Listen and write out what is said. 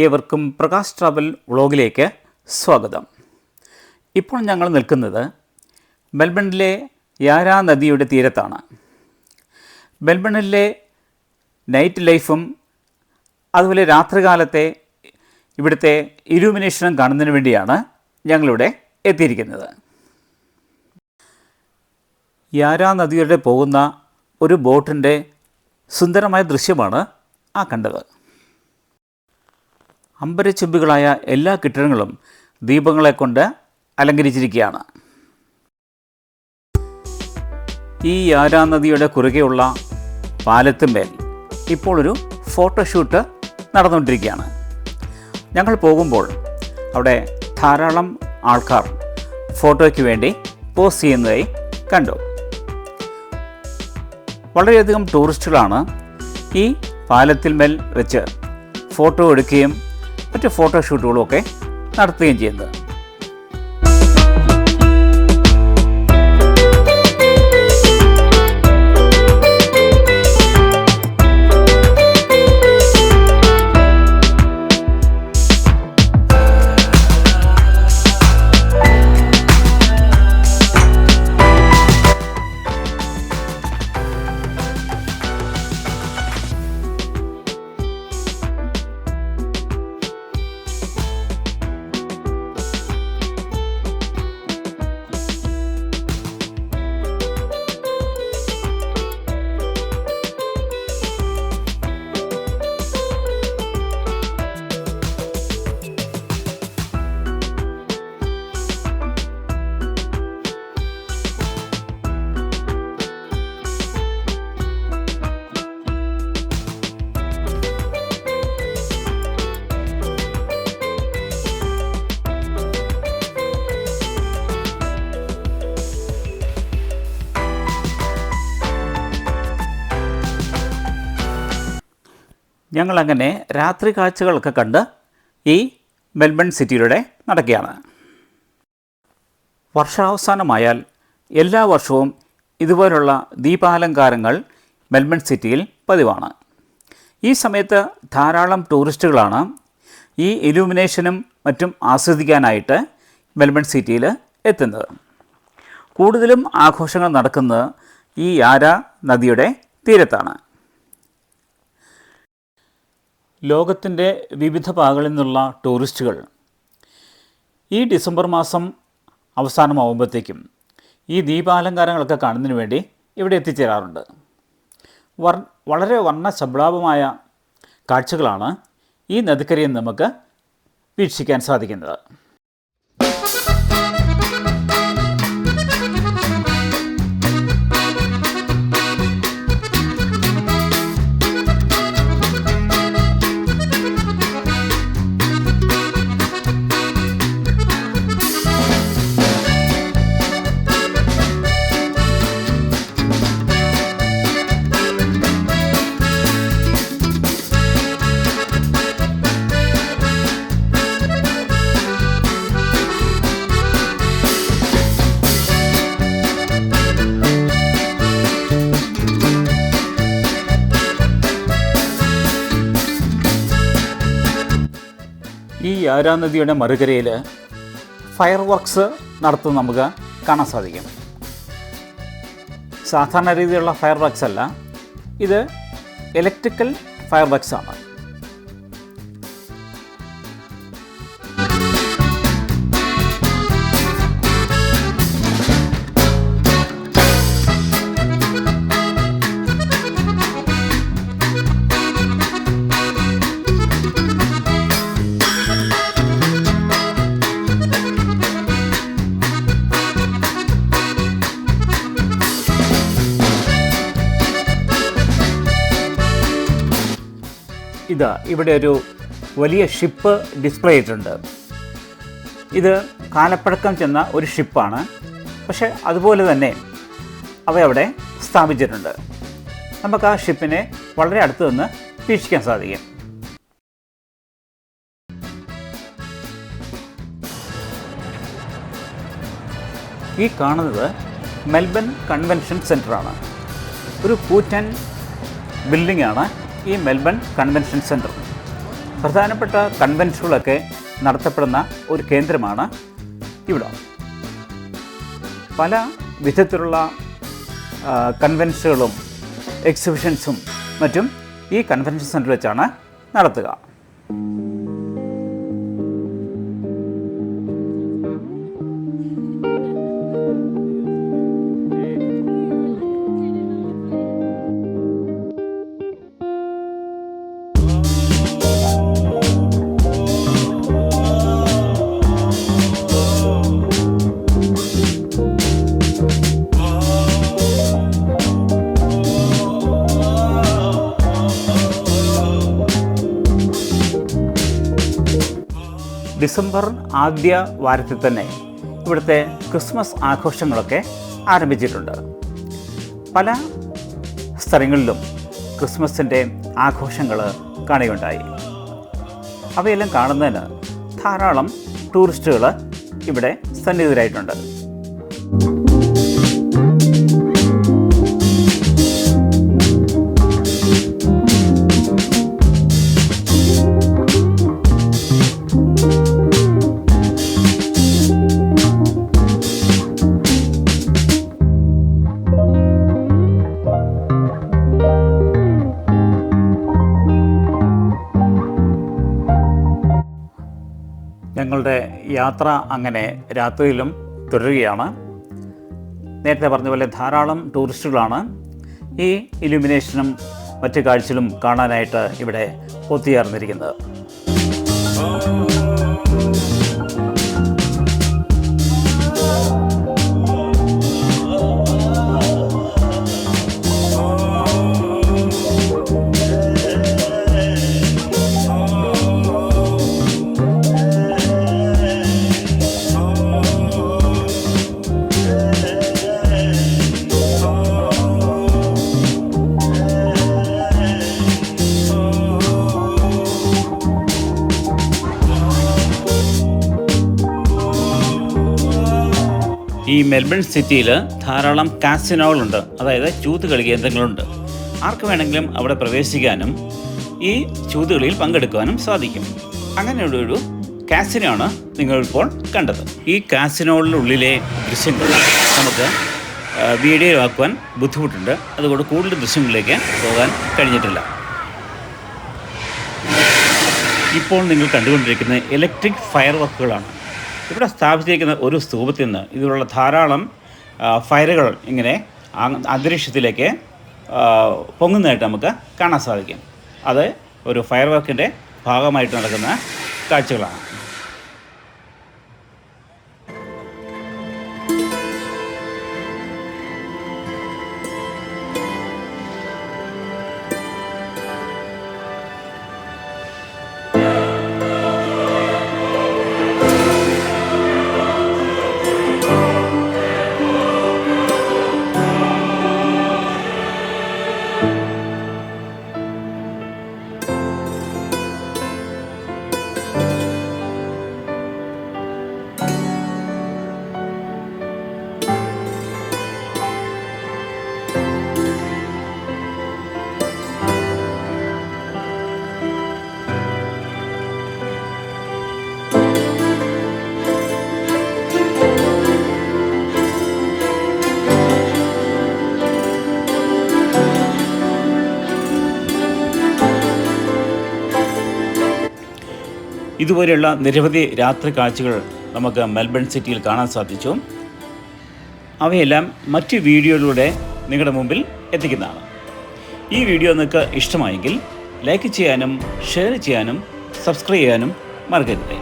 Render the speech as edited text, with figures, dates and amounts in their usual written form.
ഏവർക്കും പ്രകാശ് ട്രാവൽ വ്ളോഗിലേക്ക് സ്വാഗതം. ഇപ്പോൾ ഞങ്ങൾ നിൽക്കുന്നത് മെൽബണിലെ യാരാ നദിയുടെ തീരത്താണ്. മെൽബണിലെ നൈറ്റ് ലൈഫും അതുപോലെ രാത്രികാലത്തെ ഇവിടുത്തെ ഇലൂമിനേഷനും കാണുന്നതിന് വേണ്ടിയാണ് ഞങ്ങളിവിടെ എത്തിയിരിക്കുന്നത്. യാരാ നദിയുടെ പോകുന്ന ഒരു ബോട്ടിൻ്റെ സുന്ദരമായ ദൃശ്യമാണ് ആ കണ്ടത്. അമ്പരച്ചുംബികളായ എല്ലാ കെട്ടിടങ്ങളും ദീപങ്ങളെ കൊണ്ട് അലങ്കരിച്ചിരിക്കുകയാണ്. ഈ യാരാ നദിയുടെ കുറുകെയുള്ള പാലത്തുമേൽ ഇപ്പോൾ ഒരു ഫോട്ടോഷൂട്ട് നടന്നുകൊണ്ടിരിക്കുകയാണ്. ഞങ്ങൾ പോകുമ്പോൾ അവിടെ ധാരാളം ആൾക്കാർ ഫോട്ടോയ്ക്ക് വേണ്ടി പോസ്റ്റ് ചെയ്യുന്നതായി കണ്ടു. വളരെയധികം ടൂറിസ്റ്റുകളാണ് ഈ പാലത്തിന്മേൽ വെച്ച് ഫോട്ടോ എടുക്കുകയും മറ്റ് ഫോട്ടോഷൂട്ടുകളുമൊക്കെ നടത്തുകയും ചെയ്യുന്നത്. ഞങ്ങളങ്ങനെ രാത്രി കാഴ്ചകളൊക്കെ കണ്ട് ഈ മെൽബൺ സിറ്റിയിലൂടെ നടക്കുകയാണ്. വർഷാവസാനമായാൽ എല്ലാ വർഷവും ഇതുപോലുള്ള ദീപാലങ്കാരങ്ങൾ മെൽബൺ സിറ്റിയിൽ പതിവാണ്. ഈ സമയത്ത് ധാരാളം ടൂറിസ്റ്റുകളാണ് ഈ ഇലൂമിനേഷനും മറ്റും ആസ്വദിക്കാനായിട്ട് മെൽബൺ സിറ്റിയിൽ എത്തുന്നത്. കൂടുതലും ആഘോഷങ്ങൾ നടക്കുന്നത് ഈ യാരാ നദിയുടെ തീരത്താണ്. ലോകത്തിൻ്റെ വിവിധ ഭാഗങ്ങളിൽ നിന്നുള്ള ടൂറിസ്റ്റുകൾ ഈ ഡിസംബർ മാസം അവസാനമാകുമ്പോഴത്തേക്കും ഈ ദീപാലങ്കാരങ്ങളൊക്കെ കാണുന്നതിന് വേണ്ടി ഇവിടെ എത്തിച്ചേരാറുണ്ട്. വളരെ വർണ്ണശബളാഭമായ കാഴ്ചകളാണ് ഈ നദിക്കരയിൽ നമുക്ക് വീക്ഷിക്കാൻ സാധിക്കുന്നത്. ഈ യാരാ നദിയുടെ മറുകരയിൽ ഫയർ വർക്ക്സ് നടത്തുന്നത് നമുക്ക് കാണാൻ സാധിക്കും. സാധാരണ രീതിയിലുള്ള ഫയർ വർക്ക്സ് അല്ല, ഇത് ഇലക്ട്രിക്കൽ ഫയർ വർക്ക്സ് ആണ്. ഇതാ ഇവിടെ ഒരു വലിയ ഷിപ്പ് ഡിസ്പ്ലേ ചെയ്തിട്ടുണ്ട്. ഇത് കാലപ്പഴക്കം ചെന്ന ഒരു ഷിപ്പാണ്, പക്ഷേ അതുപോലെ തന്നെ അവയവിടെ സ്ഥാപിച്ചിട്ടുണ്ട്. നമുക്ക് ആ ഷിപ്പിനെ വളരെ അടുത്ത് നിന്ന് വീക്ഷിക്കാൻ സാധിക്കും. ഈ കാണുന്നത് മെൽബൺ കൺവെൻഷൻ സെൻ്ററാണ്. ഒരു കൂറ്റൻ ബിൽഡിംഗാണ് ഈ മെൽബൺ കൺവെൻഷൻ സെൻറ്റർ. പ്രധാനപ്പെട്ട കൺവെൻഷനുകളൊക്കെ നടത്തപ്പെടുന്ന ഒരു കേന്ദ്രമാണ് ഇവിടെ. പല വിധത്തിലുള്ള കൺവെൻഷനുകളും എക്സിബിഷൻസും മറ്റും ഈ കൺവെൻഷൻ സെൻറ്ററിൽ വെച്ചാണ് നടത്തുക. ഡിസംബർ ആദ്യ വാരത്തിൽ തന്നെ ഇവിടുത്തെ ക്രിസ്മസ് ആഘോഷങ്ങളൊക്കെ ആരംഭിച്ചിട്ടുണ്ട്. പല സ്ഥലങ്ങളിലും ക്രിസ്മസിൻ്റെ ആഘോഷങ്ങൾ കാണുകയുണ്ടായി. അവയെല്ലാം കാണുന്നതിന് ധാരാളം ടൂറിസ്റ്റുകൾ ഇവിടെ സന്നിഹിതരായിട്ടുണ്ട്. ഞങ്ങളുടെ യാത്ര അങ്ങനെ രാത്രിയിലും തുടരുകയാണ്. നേരത്തെ പറഞ്ഞ പോലെ ധാരാളം ടൂറിസ്റ്റുകളാണ് ഈ ഇലുമിനേഷനും മറ്റു കാഴ്ചകളും കാണാനായിട്ട് ഇവിടെ ഒത്തുചേർന്നിരിക്കുന്നത്. ഈ മെൽബൺ സിറ്റിയിൽ ധാരാളം കാസിനോകളുണ്ട്, അതായത് ചൂതുകളി കേന്ദ്രങ്ങളുണ്ട്. ആർക്ക് വേണമെങ്കിലും അവിടെ പ്രവേശിക്കാനും ഈ ചൂതുകളിയിൽ പങ്കെടുക്കുവാനും സാധിക്കും. അങ്ങനെയുള്ളൊരു കാസിനോ ആണ് നിങ്ങളിപ്പോൾ കണ്ടത്. ഈ കാസിനോകളിലുള്ളിലെ ദൃശ്യങ്ങൾ നമുക്ക് വീഡിയോ ആക്കുവാൻ ബുദ്ധിമുട്ടുണ്ട്. അതുകൊണ്ട് കൂടുതൽ ദൃശ്യങ്ങളിലേക്ക് പോകാൻ കഴിഞ്ഞിട്ടില്ല. ഇപ്പോൾ നിങ്ങൾ കണ്ടുകൊണ്ടിരിക്കുന്നത് ഇലക്ട്രിക് ഫയർ വർക്കുകളാണ്. ഇവിടെ സ്ഥാപിച്ചിരിക്കുന്ന ഒരു സ്തൂപത്തിൽ നിന്ന് ഇതിലുള്ള ധാരാളം ഫയറുകൾ ഇങ്ങനെ അന്തരീക്ഷത്തിലേക്ക് പൊങ്ങുന്നതായിട്ട് നമുക്ക് കാണാൻ സാധിക്കും. അത് ഒരു ഫയർ വർക്കിൻ്റെ ഭാഗമായിട്ട് നടക്കുന്ന കാഴ്ചകളാണ്. ഇതുപോലെയുള്ള നിരവധി രാത്രി കാഴ്ചകൾ നമുക്ക് മെൽബൺ സിറ്റിയിൽ കാണാൻ സാധിച്ചു. അവയെല്ലാം മറ്റ് വീഡിയോയിലൂടെ നിങ്ങളുടെ മുമ്പിൽ എത്തിക്കുന്നതാണ്. ഈ വീഡിയോ നിങ്ങൾക്ക് ഇഷ്ടമായെങ്കിൽ ലൈക്ക് ചെയ്യാനും ഷെയർ ചെയ്യാനും സബ്സ്ക്രൈബ് ചെയ്യാനും മറക്കരുത്.